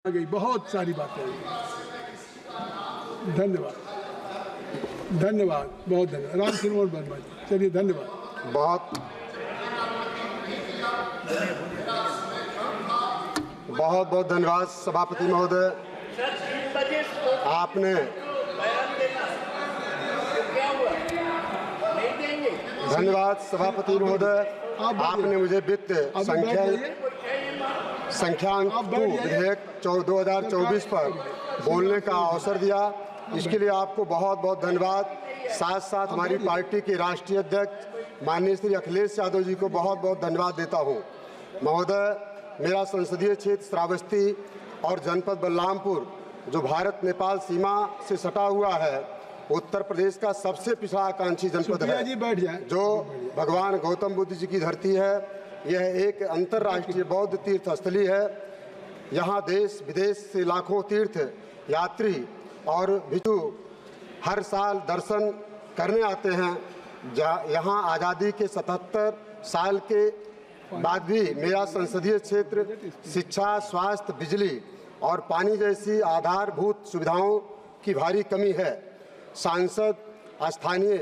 आ गई, बहुत सारी बातें आई। धन्यवाद, धन्यवाद, बहुत धन्यवाद। राम श्रीमोहन वर्मा जी, चलिए धन्यवाद। बहुत बहुत धन्यवाद सभापति महोदय। आपने धन्यवाद सभापति महोदय, आपने मुझे वित्त संख्यांक 2 विधेयक 2024 पर बोलने का अवसर दिया, इसके लिए आपको बहुत बहुत धन्यवाद। साथ साथ हमारी पार्टी के राष्ट्रीय अध्यक्ष माननीय श्री अखिलेश यादव जी को बहुत बहुत धन्यवाद देता हूं। महोदय, मेरा संसदीय क्षेत्र श्रावस्ती और जनपद बलरामपुर जो भारत नेपाल सीमा से सटा हुआ है, उत्तर प्रदेश का सबसे पिछड़ा आकांक्षी जनपद है, जो भगवान गौतम बुद्ध जी की धरती है। यह एक अंतर्राष्ट्रीय बौद्ध तीर्थ स्थली है। यहाँ देश विदेश से लाखों तीर्थ यात्री और भिक्षु हर साल दर्शन करने आते हैं। यहाँ आज़ादी के 77 साल के बाद भी मेरा संसदीय क्षेत्र शिक्षा, स्वास्थ्य, बिजली और पानी जैसी आधारभूत सुविधाओं की भारी कमी है। सांसद स्थानीय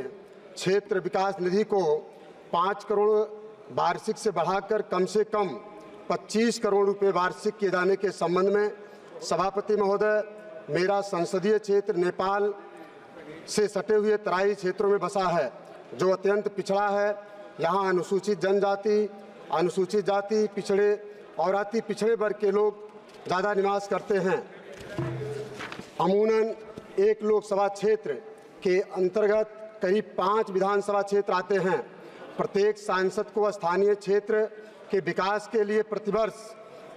क्षेत्र विकास निधि को 5 करोड़ वार्षिक से बढ़ाकर कम से कम 25 करोड़ रुपए वार्षिक किए जाने के संबंध में सभापति महोदय, मेरा संसदीय क्षेत्र नेपाल से सटे हुए तराई क्षेत्रों में बसा है, जो अत्यंत पिछड़ा है। यहाँ अनुसूचित जनजाति, अनुसूचित जाति, पिछड़े और अति पिछड़े वर्ग के लोग ज़्यादा निवास करते हैं। अमूनन एक लोकसभा क्षेत्र के अंतर्गत करीब 5 विधानसभा क्षेत्र आते हैं। प्रत्येक सांसद को स्थानीय क्षेत्र के विकास के लिए प्रतिवर्ष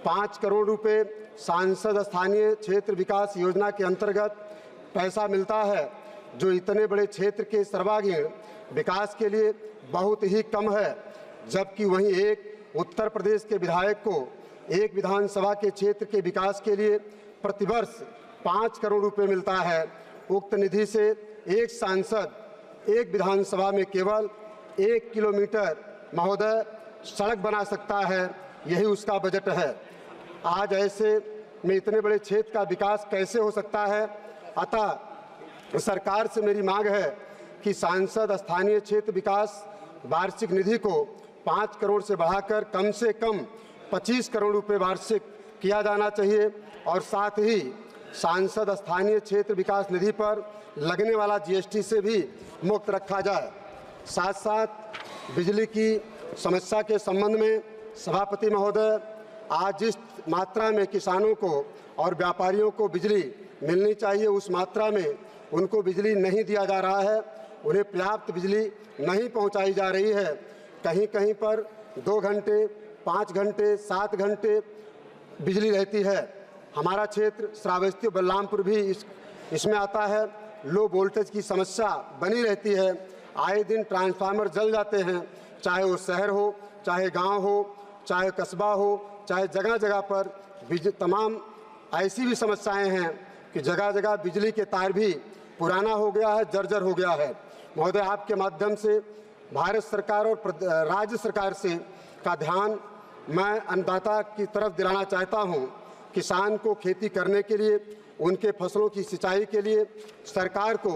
5 करोड़ रुपए सांसद स्थानीय क्षेत्र विकास योजना के अंतर्गत पैसा मिलता है, जो इतने बड़े क्षेत्र के सर्वांगीण विकास के लिए बहुत ही कम है। जबकि वहीं एक उत्तर प्रदेश के विधायक को एक विधानसभा के क्षेत्र के विकास के लिए प्रतिवर्ष 5 करोड़ रुपए मिलता है। उक्त निधि से एक सांसद एक विधानसभा में केवल 1 किलोमीटर महोदय सड़क बना सकता है, यही उसका बजट है। आज ऐसे में इतने बड़े क्षेत्र का विकास कैसे हो सकता है? अतः सरकार से मेरी मांग है कि सांसद स्थानीय क्षेत्र विकास वार्षिक निधि को 5 करोड़ से बढ़ाकर कम से कम 25 करोड़ रुपए वार्षिक किया जाना चाहिए और साथ ही सांसद स्थानीय क्षेत्र विकास निधि पर लगने वाला जीएसटी से भी मुक्त रखा जाए। साथ साथ बिजली की समस्या के संबंध में सभापति महोदय, आज जिस मात्रा में किसानों को और व्यापारियों को बिजली मिलनी चाहिए, उस मात्रा में उनको बिजली नहीं दिया जा रहा है। उन्हें पर्याप्त बिजली नहीं पहुंचाई जा रही है। कहीं कहीं पर 2 घंटे, 5 घंटे, 7 घंटे बिजली रहती है। हमारा क्षेत्र श्रावस्ती बलरामपुर भी इसमें आता है। लो वोल्टेज की समस्या बनी रहती है। आए दिन ट्रांसफार्मर जल जाते हैं, चाहे वो शहर हो, चाहे गांव हो, चाहे कस्बा हो, चाहे जगह जगह पर तमाम ऐसी भी समस्याएं हैं कि जगह जगह बिजली के तार भी पुराना हो गया है, जर्जर हो गया है। महोदय, आपके माध्यम से भारत सरकार और राज्य सरकार से का ध्यान मैं अन्नदाता की तरफ दिलाना चाहता हूं। किसान को खेती करने के लिए, उनके फसलों की सिंचाई के लिए सरकार को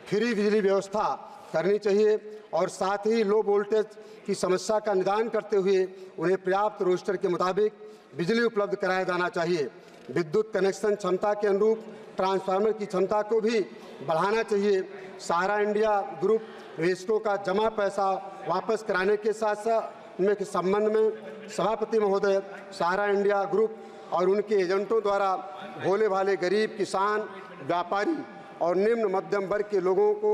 फ्री बिजली व्यवस्था करनी चाहिए और साथ ही लो वोल्टेज की समस्या का निदान करते हुए उन्हें पर्याप्त रोस्टर के मुताबिक बिजली उपलब्ध कराया जाना चाहिए। विद्युत कनेक्शन क्षमता के अनुरूप ट्रांसफार्मर की क्षमता को भी बढ़ाना चाहिए। सहारा इंडिया ग्रुप निवेशकों का जमा पैसा वापस कराने के साथ साथ में के संबंध में सभापति महोदय, सहारा इंडिया ग्रुप और उनके एजेंटों द्वारा भोले भाले गरीब किसान, व्यापारी और निम्न मध्यम वर्ग के लोगों को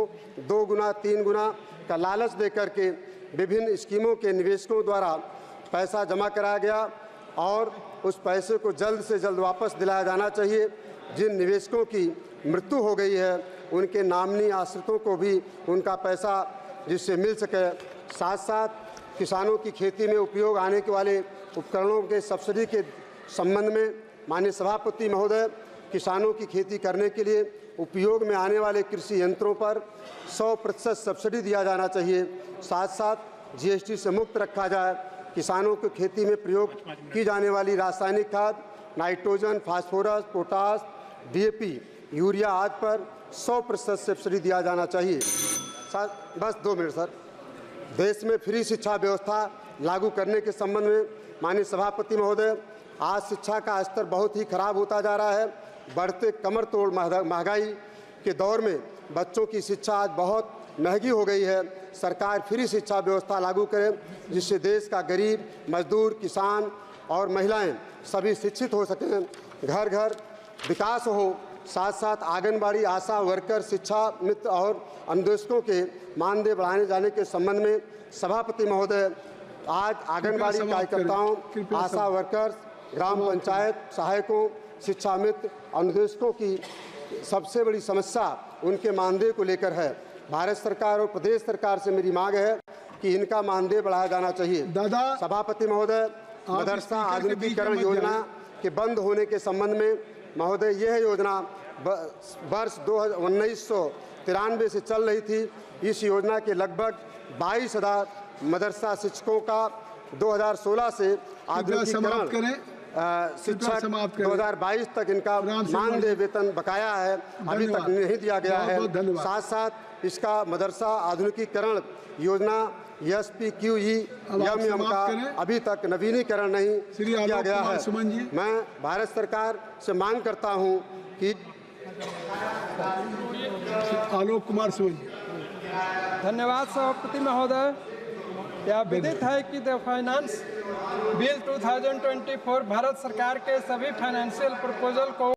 2 गुना 3 गुना का लालच देकर के विभिन्न स्कीमों के निवेशकों द्वारा पैसा जमा कराया गया और उस पैसे को जल्द से जल्द वापस दिलाया जाना चाहिए। जिन निवेशकों की मृत्यु हो गई है, उनके नामनी आश्रितों को भी उनका पैसा जिससे मिल सके। साथ साथ किसानों की खेती में उपयोग आने के वाले उपकरणों के सब्सिडी के संबंध में माननीय सभापति महोदय, किसानों की खेती करने के लिए उपयोग में आने वाले कृषि यंत्रों पर 100% सब्सिडी दिया जाना चाहिए। साथ साथ जीएसटी से मुक्त रखा जाए। किसानों को खेती में प्रयोग की जाने वाली रासायनिक खाद nitrogen, phosphorus, potash, DAP, urea आदि पर 100% सब्सिडी दिया जाना चाहिए। बस 2 मिनट सर। देश में फ्री शिक्षा व्यवस्था लागू करने के संबंध में माननीय सभापति महोदय, आज शिक्षा का स्तर बहुत ही खराब होता जा रहा है। बढ़ते कमर तोड़ महंगाई के दौर में बच्चों की शिक्षा आज बहुत महंगी हो गई है। सरकार फ्री शिक्षा व्यवस्था लागू करे जिससे देश का गरीब, मजदूर, किसान और महिलाएं सभी शिक्षित हो सकें, घर घर विकास हो। साथ साथ आंगनबाड़ी, आशा वर्कर, शिक्षा मित्र और अन्वेषकों के मानदेय बढ़ाने जाने के संबंध में सभापति महोदय, आज आंगनबाड़ी कार्यकर्ताओं, आशा वर्कर्स, ग्राम पंचायत सहायकों, शिक्षा मित्र, अन्वेषकों की सबसे बड़ी समस्या उनके मानदेय को लेकर है। भारत सरकार और प्रदेश सरकार से मेरी मांग है कि इनका मानदेय बढ़ाया जाना चाहिए। सभापति महोदय, मदरसा आधुनिकीकरण योजना के बंद होने के संबंध में महोदय, यह योजना वर्ष 1993 से चल रही थी। इस योजना के लगभग 22,000 मदरसा शिक्षकों का 2016 से आधुनिकीकरण शिक्षक 2022 तक इनका मानदेय वेतन बकाया है, अभी तक नहीं दिया गया है। साथ साथ इसका मदरसा आधुनिकीकरण योजना SPQEM का अभी तक नवीनीकरण नहीं किया गया है। मैं भारत सरकार से मांग करता हूं कि आलोक कुमार सुमन जी। धन्यवाद सभापति महोदय। यह विदित है कि द फाइनेंस बिल 2024 भारत सरकार के सभी फाइनेंशियल प्रपोजल को